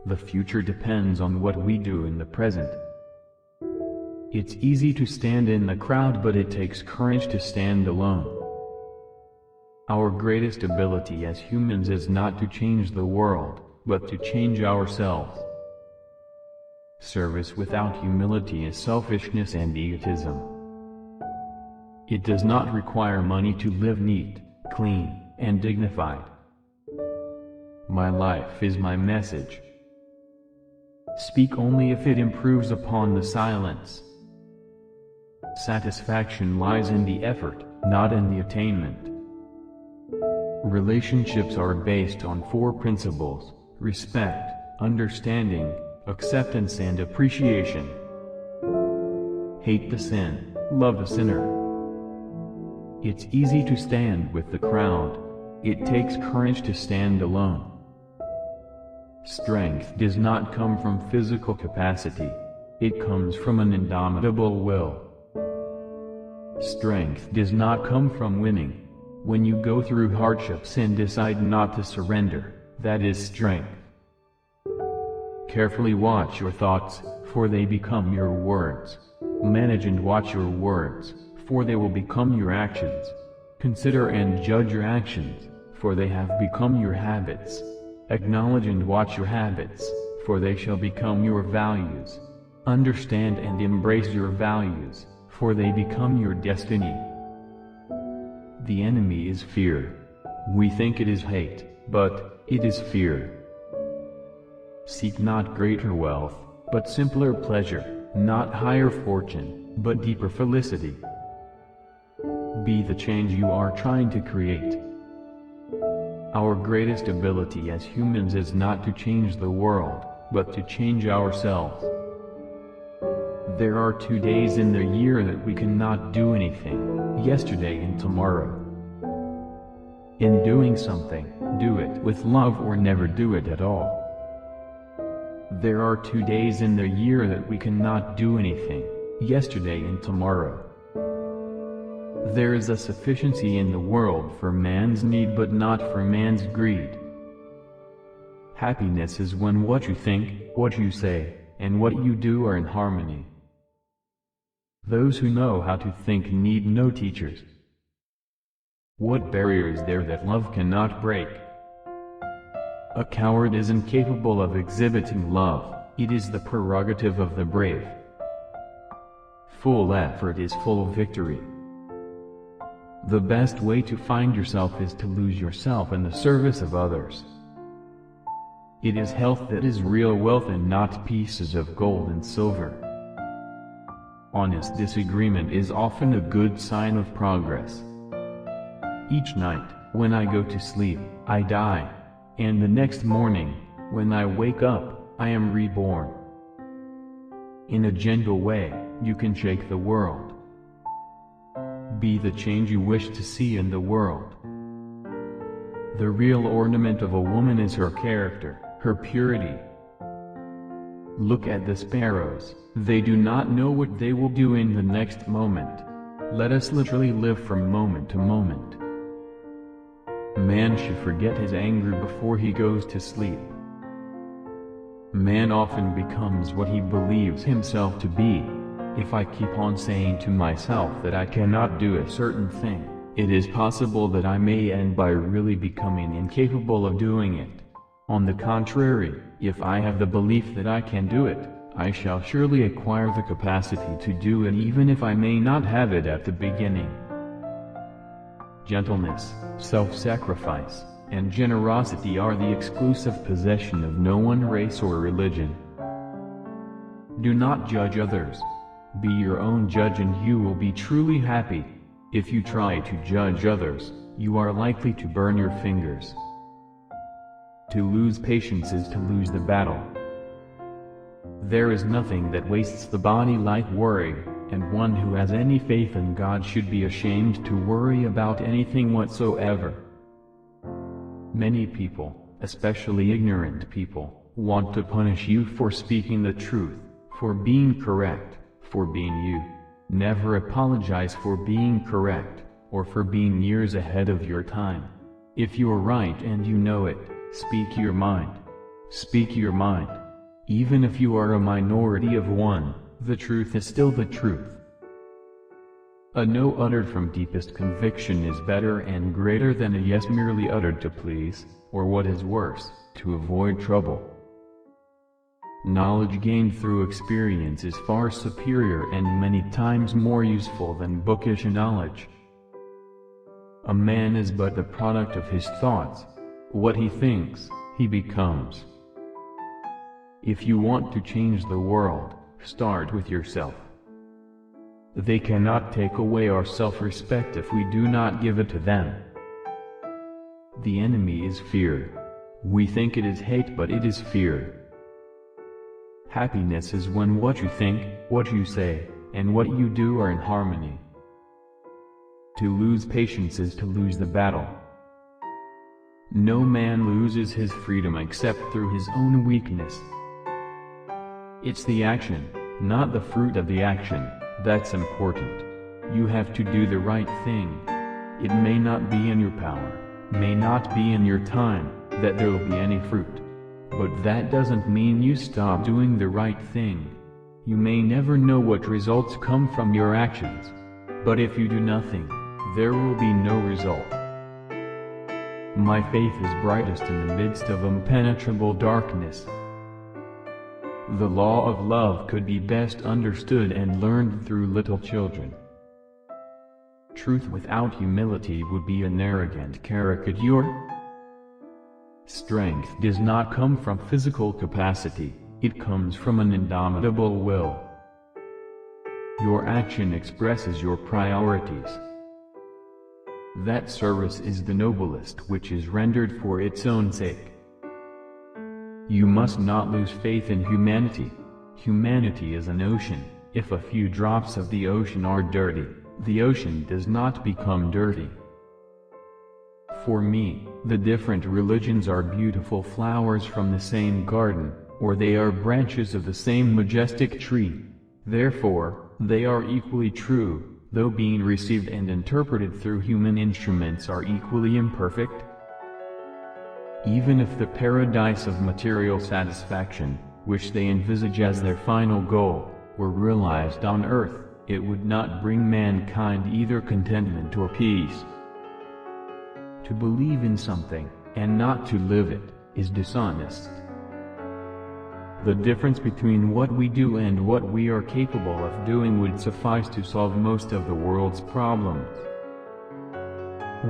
The future depends on what we do in the present. It's easy to stand in the crowd, but it takes courage to stand alone. Our greatest ability as humans is not to change the world, but to change ourselves. Service without humility is selfishness and egotism. It does not require money to live neat, clean, and dignified. My life is my message. Speak only if it improves upon the silence. Satisfaction lies in the effort, not in the attainment. Relationships are based on 4 principles: respect, understanding, acceptance and appreciation. Hate the sin, love the sinner. It's easy to stand with the crowd. It takes courage to stand alone. Strength does not come from physical capacity. It comes from an indomitable will. Strength does not come from winning. When you go through hardships and decide not to surrender, that is strength. Carefully watch your thoughts, for they become your words. Manage and watch your words, for they will become your actions. Consider and judge your actions, for they have become your habits. Acknowledge and watch your habits, for they shall become your values. Understand and embrace your values, for they become your destiny. The enemy is fear. We think it is hate, but it is fear. Seek not greater wealth, but simpler pleasure, not higher fortune, but deeper felicity. Be the change you are trying to create. Our greatest ability as humans is not to change the world, but to change ourselves. There are 2 days in the year that we cannot do anything: yesterday and tomorrow. In doing something, do it with love or never do it at all. There are 2 days in the year that we cannot do anything: yesterday and tomorrow. There is a sufficiency in the world for man's need but not for man's greed. Happiness is when what you think, what you say, and what you do are in harmony. Those who know how to think need no teachers. What barrier is there that love cannot break? A coward is incapable of exhibiting love. It is the prerogative of the brave. Full effort is full victory. The best way to find yourself is to lose yourself in the service of others. It is health that is real wealth and not pieces of gold and silver. Honest disagreement is often a good sign of progress. Each night, when I go to sleep, I die, and the next morning, when I wake up, I am reborn. In a gentle way, you can shake the world. Be the change you wish to see in the world. The real ornament of a woman is her character, her purity. Look at the sparrows, they do not know what they will do in the next moment. Let us literally live from moment to moment. Man should forget his anger before he goes to sleep. Man often becomes what he believes himself to be. If I keep on saying to myself that I cannot do a certain thing, it is possible that I may end by really becoming incapable of doing it. On the contrary, if I have the belief that I can do it, I shall surely acquire the capacity to do it even if I may not have it at the beginning. Gentleness, self-sacrifice, and generosity are the exclusive possession of no one race or religion. Do not judge others. Be your own judge and you will be truly happy. If you try to judge others, you are likely to burn your fingers. To lose patience is to lose the battle. There is nothing that wastes the body like worry, and one who has any faith in God should be ashamed to worry about anything whatsoever. Many people, especially ignorant people, want to punish you for speaking the truth, for being correct, for being you. Never apologize for being correct, or for being years ahead of your time. If you're right and you know it, speak your mind. Speak your mind. Even if you are a minority of one, the truth is still the truth. A no uttered from deepest conviction is better and greater than a yes merely uttered to please, or what is worse, to avoid trouble. Knowledge gained through experience is far superior and many times more useful than bookish knowledge. A man is but the product of his thoughts. What he thinks, he becomes. If you want to change the world, start with yourself. They cannot take away our self-respect if we do not give it to them. The enemy is fear. We think it is hate, but it is fear. Happiness is when what you think, what you say, and what you do are in harmony. To lose patience is to lose the battle. No man loses his freedom except through his own weakness. It's the action, not the fruit of the action, that's important. You have to do the right thing. It may not be in your power, may not be in your time, that there will be any fruit. But that doesn't mean you stop doing the right thing. You may never know what results come from your actions. But if you do nothing, there will be no result. My faith is brightest in the midst of impenetrable darkness. The law of love could be best understood and learned through little children. Truth without humility would be an arrogant caricature. Strength does not come from physical capacity, it comes from an indomitable will. Your action expresses your priorities. That service is the noblest which is rendered for its own sake. You must not lose faith in humanity. Humanity is an ocean. If a few drops of the ocean are dirty, the ocean does not become dirty. For me, the different religions are beautiful flowers from the same garden, or they are branches of the same majestic tree. Therefore, they are equally true, though being received and interpreted through human instruments are equally imperfect. Even if the paradise of material satisfaction, which they envisage as their final goal, were realized on earth, it would not bring mankind either contentment or peace. To believe in something, and not to live it, is dishonest. The difference between what we do and what we are capable of doing would suffice to solve most of the world's problems.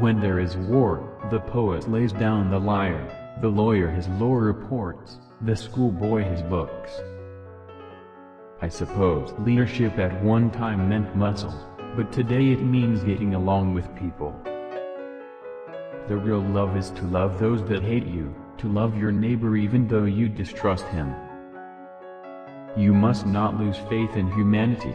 When there is war, the poet lays down the lyre, the lawyer his law reports, the schoolboy his books. I suppose leadership at one time meant muscle, but today it means getting along with people. The real love is to love those that hate you, to love your neighbor even though you distrust him. You must not lose faith in humanity.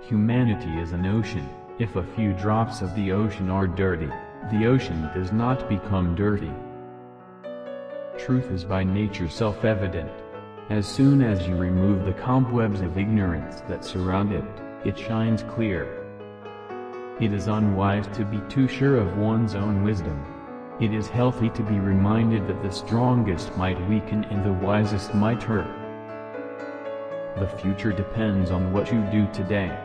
Humanity is an ocean. If a few drops of the ocean are dirty, the ocean does not become dirty. Truth is by nature self-evident. As soon as you remove the cobwebs of ignorance that surround it, it shines clear. It is unwise to be too sure of one's own wisdom. It is healthy to be reminded that the strongest might weaken and the wisest might hurt. The future depends on what you do today.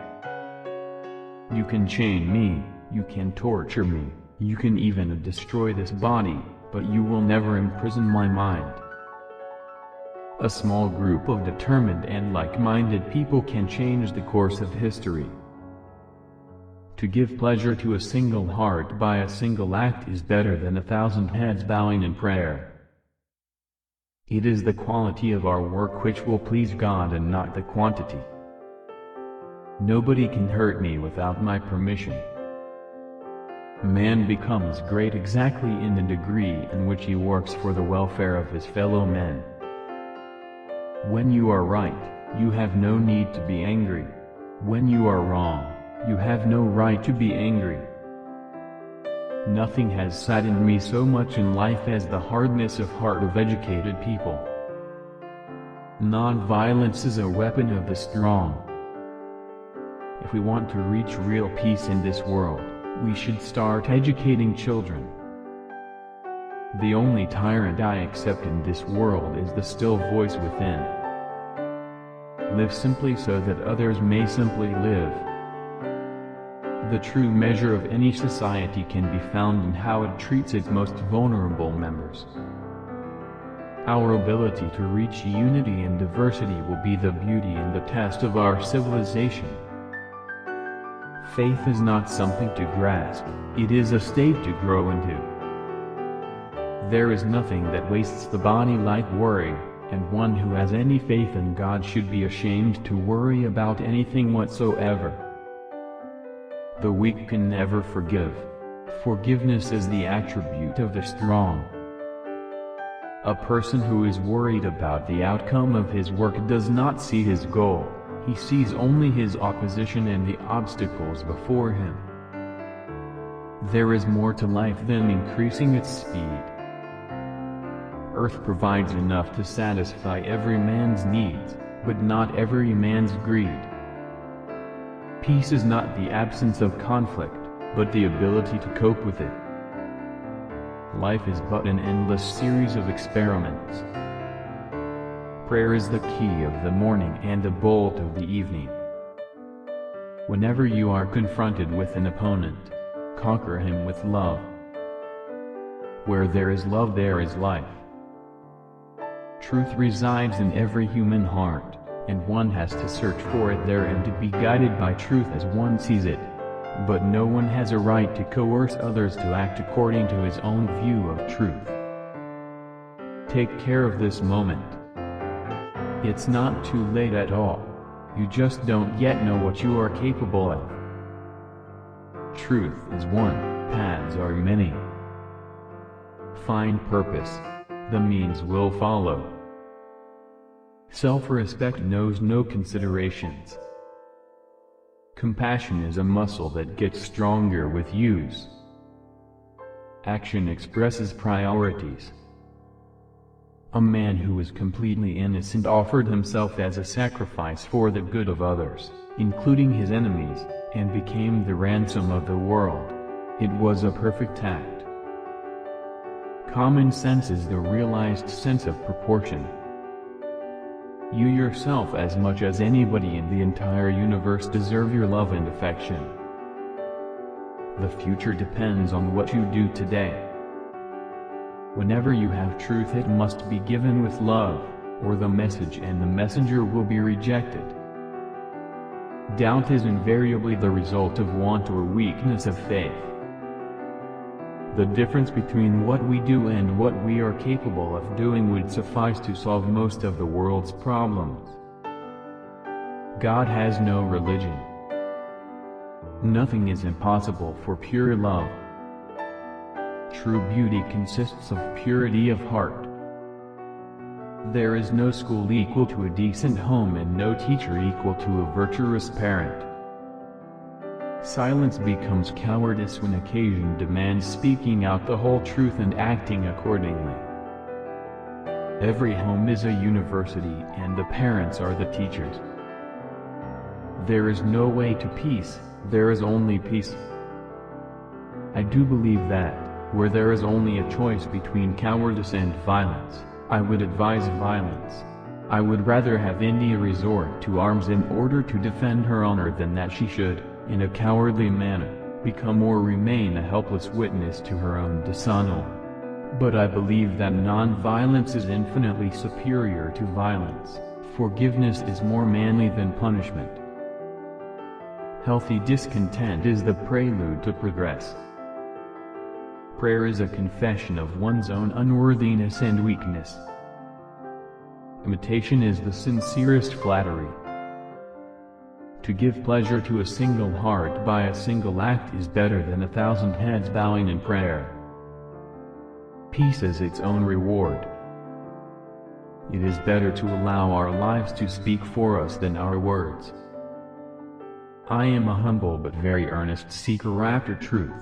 You can chain me, you can torture me, you can even destroy this body, but you will never imprison my mind. A small group of determined and like-minded people can change the course of history. To give pleasure to a single heart by a single act is better than 1,000 heads bowing in prayer. It is the quality of our work which will please God and not the quantity. Nobody can hurt me without my permission. Man becomes great exactly in the degree in which he works for the welfare of his fellow men. When you are right, you have no need to be angry. When you are wrong, you have no right to be angry. Nothing has saddened me so much in life as the hardness of heart of educated people. Non-violence is a weapon of the strong. If we want to reach real peace in this world, we should start educating children. The only tyrant I accept in this world is the still voice within. Live simply so that others may simply live. The true measure of any society can be found in how it treats its most vulnerable members. Our ability to reach unity and diversity will be the beauty and the test of our civilization. Faith is not something to grasp, it is a state to grow into. There is nothing that wastes the body like worry, and one who has any faith in God should be ashamed to worry about anything whatsoever. The weak can never forgive. Forgiveness is the attribute of the strong. A person who is worried about the outcome of his work does not see his goal, he sees only his opposition and the obstacles before him. There is more to life than increasing its speed. Earth provides enough to satisfy every man's needs, but not every man's greed. Peace is not the absence of conflict, but the ability to cope with it. Life is but an endless series of experiments. Prayer is the key of the morning and the bolt of the evening. Whenever you are confronted with an opponent, conquer him with love. Where there is love, there is life. Truth resides in every human heart, and one has to search for it there and to be guided by truth as one sees it. But no one has a right to coerce others to act according to his own view of truth. Take care of this moment. It's not too late at all. You just don't yet know what you are capable of. Truth is one, paths are many. Find purpose. The means will follow. Self-respect knows no considerations. Compassion is a muscle that gets stronger with use. Action expresses priorities. A man who was completely innocent offered himself as a sacrifice for the good of others, including his enemies, and became the ransom of the world. It was a perfect act. Common sense is the realized sense of proportion. You yourself, as much as anybody in the entire universe, deserve your love and affection. The future depends on what you do today. Whenever you have truth, it must be given with love, or the message and the messenger will be rejected. Doubt is invariably the result of want or weakness of faith. The difference between what we do and what we are capable of doing would suffice to solve most of the world's problems. God has no religion. Nothing is impossible for pure love. True beauty consists of purity of heart. There is no school equal to a decent home and no teacher equal to a virtuous parent. Silence becomes cowardice when occasion demands speaking out the whole truth and acting accordingly. Every home is a university and the parents are the teachers. There is no way to peace, there is only peace. I do believe that, where there is only a choice between cowardice and violence, I would advise violence. I would rather have India resort to arms in order to defend her honor than that she should, in a cowardly manner, become or remain a helpless witness to her own dishonor. But I believe that non-violence is infinitely superior to violence. Forgiveness is more manly than punishment. Healthy discontent is the prelude to progress. Prayer is a confession of one's own unworthiness and weakness. Imitation is the sincerest flattery. To give pleasure to a single heart by a single act is better than 1,000 heads bowing in prayer. Peace is its own reward. It is better to allow our lives to speak for us than our words. I am a humble but very earnest seeker after truth.